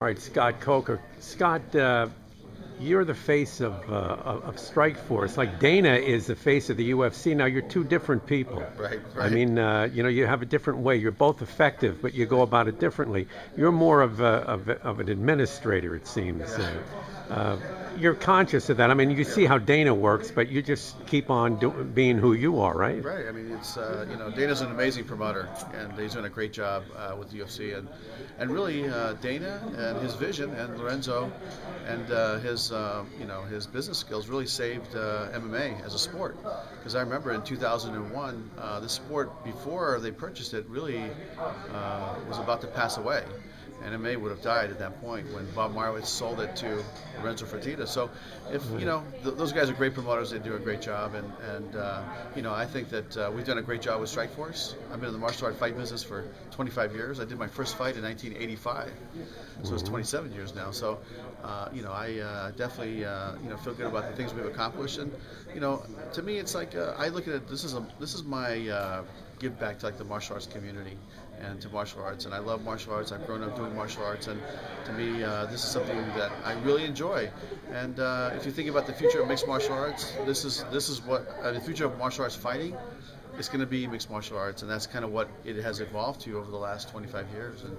All right, Scott Coker. Scott, you're the face of Strikeforce. Like Dana is the face of the UFC. Now you're two different people. Right, I right. mean, you have a different way. You're both effective, but you go about it differently. You're more of an administrator, it seems. Yeah. Uh, you're conscious of that. I mean, you see how Dana works, but you just keep on being who you are, right? Right. I mean, it's Dana's an amazing promoter, and he's doing a great job with the UFC, and really Dana and his vision, and Lorenzo, and his business skills really saved MMA as a sport. Because I remember in 2001, the sport before they purchased it really was about to pass away. And MMA would have died at that point when Bob Marowitz sold it to Lorenzo Fertitta. So, if those guys are great promoters, they do a great job, and I think that we've done a great job with Strikeforce. I've been in the martial art fight business for 25 years. I did my first fight in 1985, so it's 27 years now. So, I definitely feel good about the things we've accomplished, and to me, it's like I look at it. This is my give back to like the martial arts community and to martial arts, and I love martial arts. I've grown up doing martial arts, and to me this is something that I really enjoy. And if you think about the future of mixed martial arts, this is what the future of martial arts fighting is going to be mixed martial arts, and that's kind of what it has evolved to over the last 25 years, and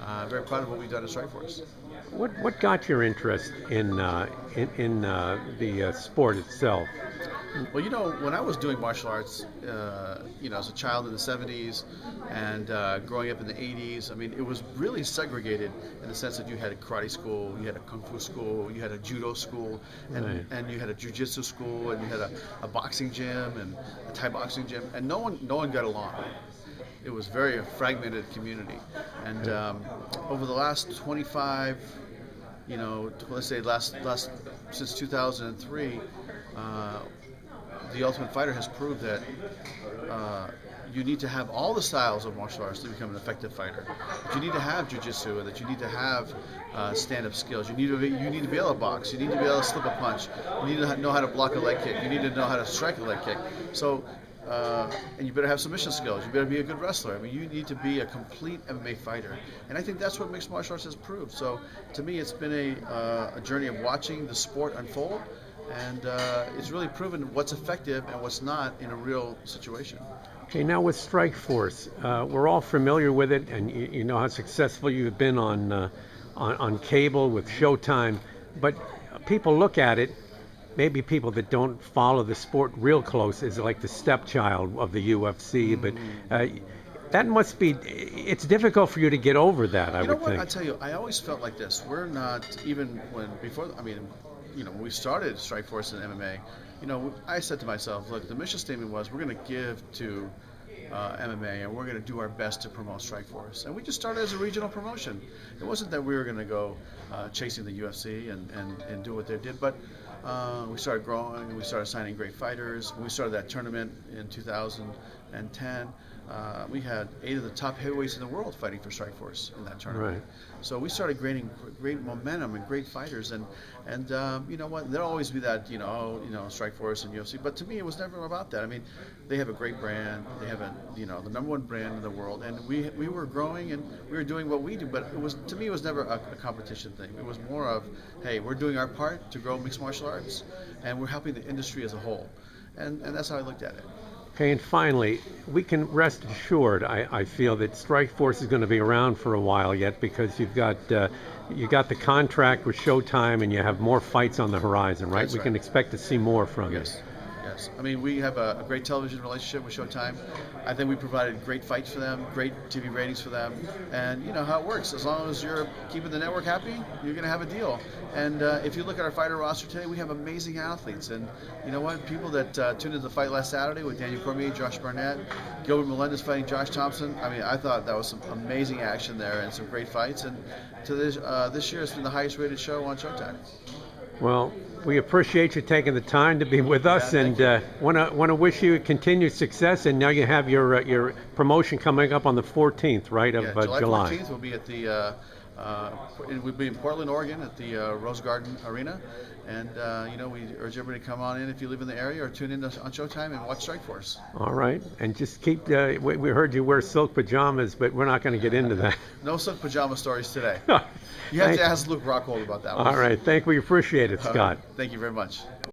I'm very proud of what we've done at Strikeforce. What got your interest in the sport itself? Well, when I was doing martial arts, as a child in the 70s and growing up in the 80s, I mean, it was really segregated in the sense that you had a karate school, you had a kung fu school, you had a judo school, and, Right. and you had a jiu-jitsu school, and you had a boxing gym and a Thai boxing gym, and no one got along. It was very a fragmented community, and over the last 25, let's say last since 2003. The Ultimate Fighter has proved that you need to have all the styles of martial arts to become an effective fighter. That you need to have jiu-jitsu, and that you need to have stand-up skills. You need to be able to box. You need to be able to slip a punch. You need to know how to block a leg kick. You need to know how to strike a leg kick. So, and you better have submission skills. You better be a good wrestler. I mean, you need to be a complete MMA fighter. And I think that's what mixed martial arts has proved. So, to me, it's been a journey of watching the sport unfold. And it's really proven what's effective and what's not in a real situation. Okay, now with Strikeforce, we're all familiar with it, and you know how successful you've been on cable with Showtime. But people look at it, maybe people that don't follow the sport real close, is like the stepchild of the UFC. But that must be, it's difficult for you to get over that, I You know would what? think. I tell you, I always felt like this. We're not even when we started Strikeforce in MMA, I said to myself, look, the mission statement was we're going to give to MMA, and we're going to do our best to promote Strikeforce. And we just started as a regional promotion. It wasn't that we were going to go chasing the UFC and do what they did, but we started growing, and we started signing great fighters. When we started that tournament in 2010, we had 8 of the top heavyweights in the world fighting for Strikeforce in that tournament. Right. So we started gaining great momentum and great fighters, and you know what? There'll always be that Strikeforce and UFC, but to me it was never about that. I mean, they have a great brand. They have the number one brand in the world, and we were growing and we were doing what we do. But to me it was never a competition thing. It was more of, hey, we're doing our part to grow mixed martial arts, and we're helping the industry as a whole, and that's how I looked at it. Okay, and finally, we can rest assured, I feel that Strikeforce is going to be around for a while yet, because you got the contract with Showtime, and you have more fights on the horizon, right? That's We right. can expect to see more from you. Yes. Yes. I mean, we have a great television relationship with Showtime. I think we provided great fights for them, great TV ratings for them, and you know how it works. As long as you're keeping the network happy, you're going to have a deal. And if you look at our fighter roster today, we have amazing athletes. And you know what? People that tuned into the fight last Saturday with Daniel Cormier, Josh Barnett, Gilbert Melendez fighting Josh Thompson. I mean, I thought that was some amazing action there and some great fights. And to this year, it's been the highest rated show on Showtime. Well, we appreciate you taking the time to be with us, Yeah, and thank want to wish you continued success. And now you have your promotion coming up on the 14th, right, of Yeah, July July. 14th, we'll be at the It would be in Portland, Oregon, at the Rose Garden Arena, and we urge everybody to come on in if you live in the area, or tune in on Showtime and watch Strikeforce. All right, and just keep. We heard you wear silk pajamas, but we're not going to get into that. No silk pajama stories today. You have to ask Luke Rockhold about that one. All right, we appreciate it, Scott. Thank you very much.